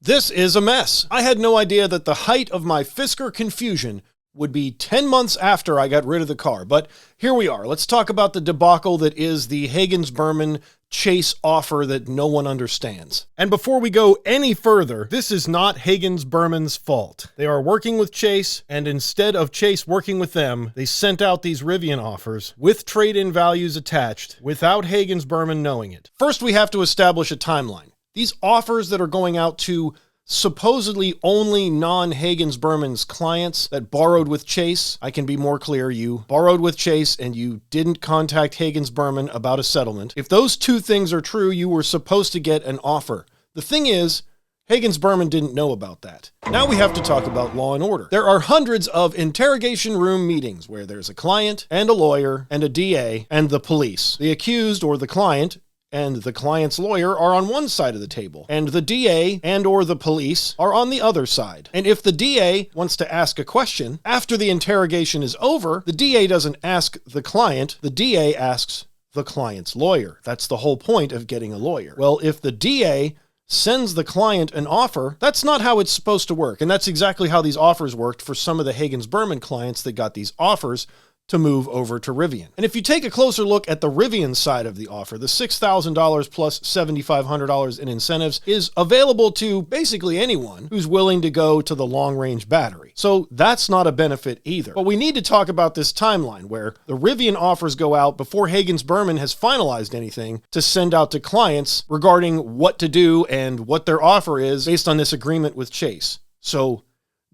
This is a mess. I had no idea that the height of my Fisker confusion would be 10 months after I got rid of the car, but here we are. Let's talk about the debacle that is the Hagens Berman Chase offer that no one understands. And before we go any further, this is not Hagens Berman's fault. They are working with Chase, and instead of Chase working with them, they sent out these Rivian offers with trade-in values attached without Hagens Berman knowing it. First, we have to establish a timeline. These offers that are going out to supposedly only non-Hagens Berman's clients that borrowed with Chase. I can be more clear. You borrowed with Chase and you didn't contact Hagens Berman about a settlement. If those two things are true, you were supposed to get an offer. The thing is, Hagens Berman didn't know about that. Now we have to talk about law and order. There are hundreds of interrogation room meetings where there's a client and a lawyer and a DA and the police. The accused or the client and the client's lawyer are on one side of the table, and the DA and or the police are on the other side. And if the DA wants to ask a question, after the interrogation is over, the DA doesn't ask the client, the DA asks the client's lawyer. That's the whole point of getting a lawyer. Well, if the DA sends the client an offer, that's not how it's supposed to work. And that's exactly how these offers worked for some of the Hagens Berman clients that got these offers to move over to Rivian. And if you take a closer look at the Rivian side of the offer, the $6,000 plus $7,500 in incentives is available to basically anyone who's willing to go to the long-range battery. So that's not a benefit either. But we need to talk about this timeline where the Rivian offers go out before Hagens Berman has finalized anything to send out to clients regarding what to do and what their offer is based on this agreement with Chase. So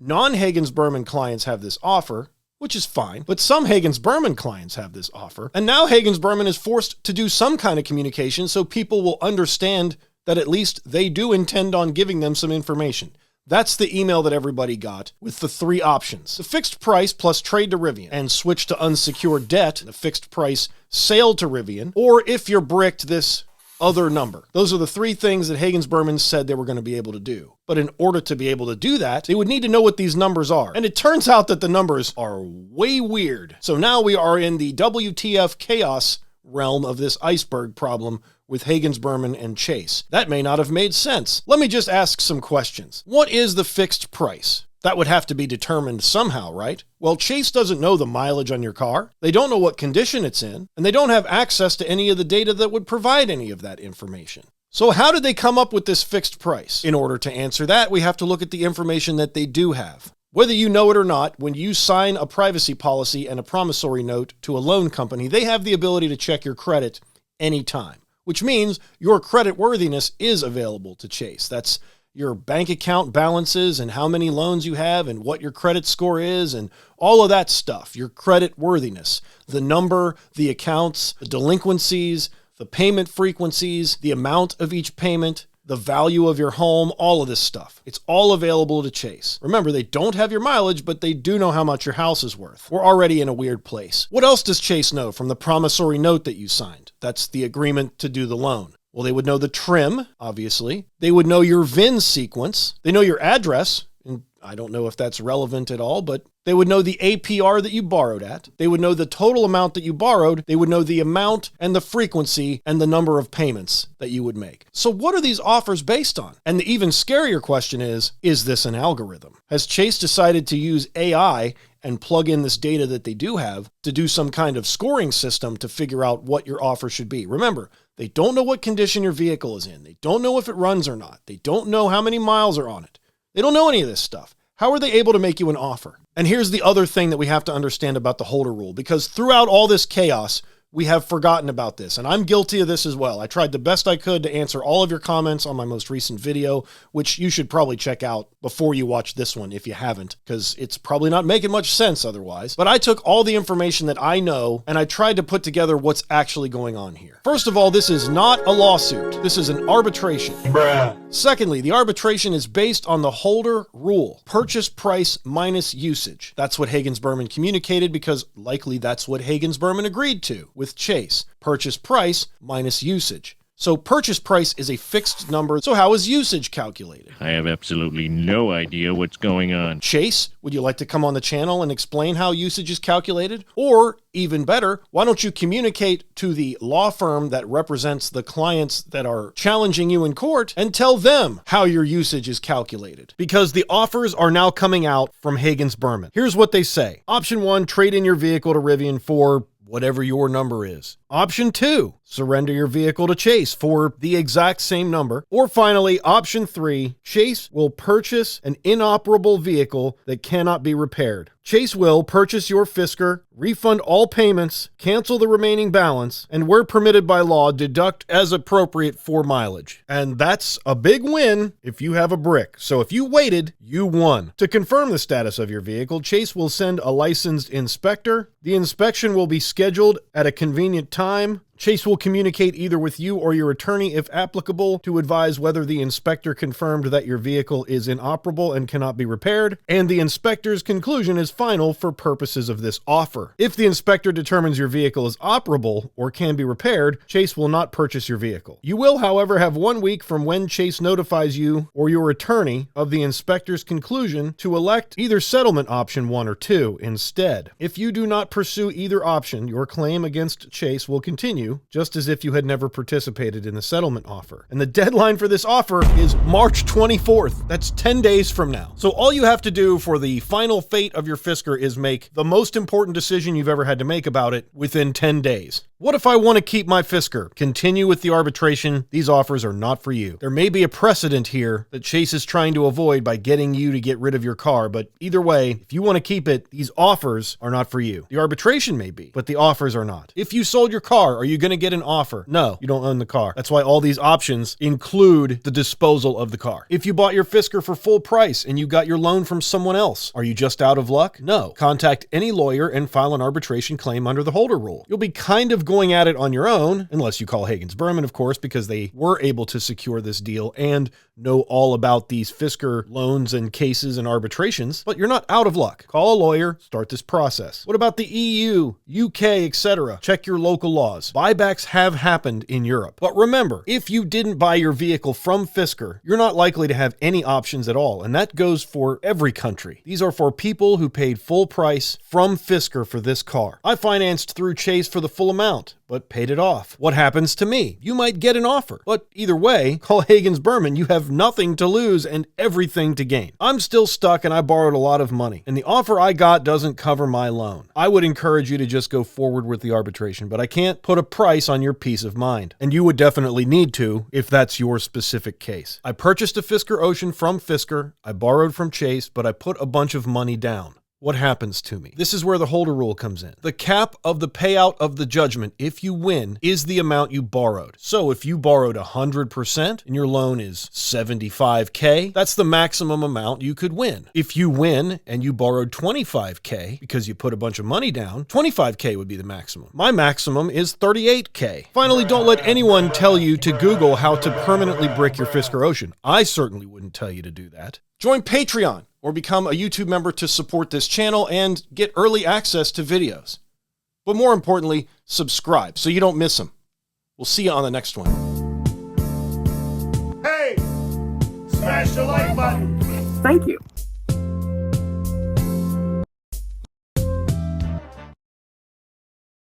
non-Hagens Berman clients have this offer, which is fine, but some Hagens Berman clients have this offer, and now Hagens Berman is forced to do some kind of communication so people will understand that at least they do intend on giving them some information. That's the email that everybody got with the three options: the fixed price plus trade to Rivian and switch to unsecured debt, the fixed price sale to Rivian, or if you're bricked, this other number. Those are the three things that Hagens Berman said they were going to be able to do. But in order to be able to do that, they would need to know what these numbers are. And it turns out that the numbers are way weird. So now we are in the WTF chaos realm of this iceberg problem with Hagens Berman and Chase. That may not have made sense. Let me just ask some questions. What is the fixed price? That would have to be determined somehow, right? Well, Chase doesn't know the mileage on your car. They don't know what condition it's in, and they don't have access to any of the data that would provide any of that information. So how did they come up with this fixed price? In order to answer that, we have to look at the information that they do have. Whether you know it or not, when you sign a privacy policy and a promissory note to a loan company, they have the ability to check your credit anytime, which means your credit worthiness is available to Chase. That's your bank account balances and how many loans you have and what your credit score is and all of that stuff, your credit worthiness, the number, the accounts, the delinquencies, the payment frequencies, the amount of each payment, the value of your home, all of this stuff. It's all available to Chase. Remember, they don't have your mileage, but they do know how much your house is worth. We're already in a weird place. What else does Chase know from the promissory note that you signed? That's the agreement to do the loan. Well, they would know the trim, obviously. They would know your VIN sequence. They know your address, and I don't know if that's relevant at all, but they would know the APR that you borrowed at. They would know the total amount that you borrowed. They would know the amount and the frequency and the number of payments that you would make. So what are these offers based on? And the even scarier question is this an algorithm? Has Chase decided to use AI and plug in this data that they do have to do some kind of scoring system to figure out what your offer should be? Remember, they don't know what condition your vehicle is in. They don't know if it runs or not. They don't know how many miles are on it. They don't know any of this stuff. How are they able to make you an offer? And here's the other thing that we have to understand about the holder rule, because throughout all this chaos, we have forgotten about this, and I'm guilty of this as well. I tried the best I could to answer all of your comments on my most recent video, which you should probably check out before you watch this one if you haven't, because it's probably not making much sense otherwise. But I took all the information that I know, and I tried to put together what's actually going on here. First of all, this is not a lawsuit. This is an arbitration. Bruh. Secondly, the arbitration is based on the holder rule, purchase price minus usage. That's what Hagens Berman communicated, because likely that's what Hagens Berman agreed to with Chase, purchase price minus usage. So purchase price is a fixed number. So how is usage calculated? I have absolutely no idea what's going on. Chase, would you like to come on the channel and explain how usage is calculated? Or even better, why don't you communicate to the law firm that represents the clients that are challenging you in court and tell them how your usage is calculated? Because the offers are now coming out from Hagens Berman. Here's what they say. Option 1, trade in your vehicle to Rivian for whatever your number is. Option 2, surrender your vehicle to Chase for the exact same number. Or finally, option 3, Chase will purchase an inoperable vehicle that cannot be repaired. Chase will purchase your Fisker, refund all payments, cancel the remaining balance, and where permitted by law, deduct as appropriate for mileage. And that's a big win if you have a brick. So if you waited, you won. To confirm the status of your vehicle, Chase will send a licensed inspector. The inspection will be scheduled at a convenient time. Chase will communicate either with you or your attorney, if applicable, to advise whether the inspector confirmed that your vehicle is inoperable and cannot be repaired, and the inspector's conclusion is final for purposes of this offer. If the inspector determines your vehicle is operable or can be repaired, Chase will not purchase your vehicle. You will, however, have 1 week from when Chase notifies you or your attorney of the inspector's conclusion to elect either settlement option 1 or 2 instead. If you do not pursue either option, your claim against Chase will continue just as if you had never participated in the settlement offer. And the deadline for this offer is March 24th. That's 10 days from now. So all you have to do for the final fate of your Fisker is make the most important decision you've ever had to make about it within 10 days. What if I want to keep my Fisker? Continue with the arbitration. These offers are not for you. There may be a precedent here that Chase is trying to avoid by getting you to get rid of your car, but either way, if you want to keep it, these offers are not for you. The arbitration may be, but the offers are not. If you sold your car, are you going to get an offer? No, you don't own the car. That's why all these options include the disposal of the car. If you bought your Fisker for full price and you got your loan from someone else, are you just out of luck? No. Contact any lawyer and file an arbitration claim under the holder rule. You'll be kind of going at it on your own, unless you call Hagens Berman, of course, because they were able to secure this deal and know all about these Fisker loans and cases and arbitrations, but you're not out of luck. Call a lawyer, start this process. What about the EU, UK, etc.? Check your local laws. Buybacks have happened in Europe. But remember, if you didn't buy your vehicle from Fisker, you're not likely to have any options at all, and that goes for every country. These are for people who paid full price from Fisker for this car. I financed through Chase for the full amount, but paid it off. What happens to me? You might get an offer, but either way, call Hagens Berman. You have nothing to lose and everything to gain. I'm still stuck and I borrowed a lot of money, and the offer I got doesn't cover my loan. I would encourage you to just go forward with the arbitration, but I can't put a price on your peace of mind, and you would definitely need to if that's your specific case. I purchased a Fisker Ocean from Fisker. I borrowed from Chase, but I put a bunch of money down. What happens to me? This is where the holder rule comes in. The cap of the payout of the judgment, if you win, is the amount you borrowed. So if you borrowed 100% and your loan is $75K, that's the maximum amount you could win. If you win and you borrowed $25K because you put a bunch of money down, $25K would be the maximum. My maximum is $38K. Finally, don't let anyone tell you to Google how to permanently brick your Fisker Ocean. I certainly wouldn't tell you to do that. Join Patreon or become a YouTube member to support this channel and get early access to videos. But more importantly, subscribe so you don't miss them. We'll see you on the next one. Hey, smash the like button. Thank you.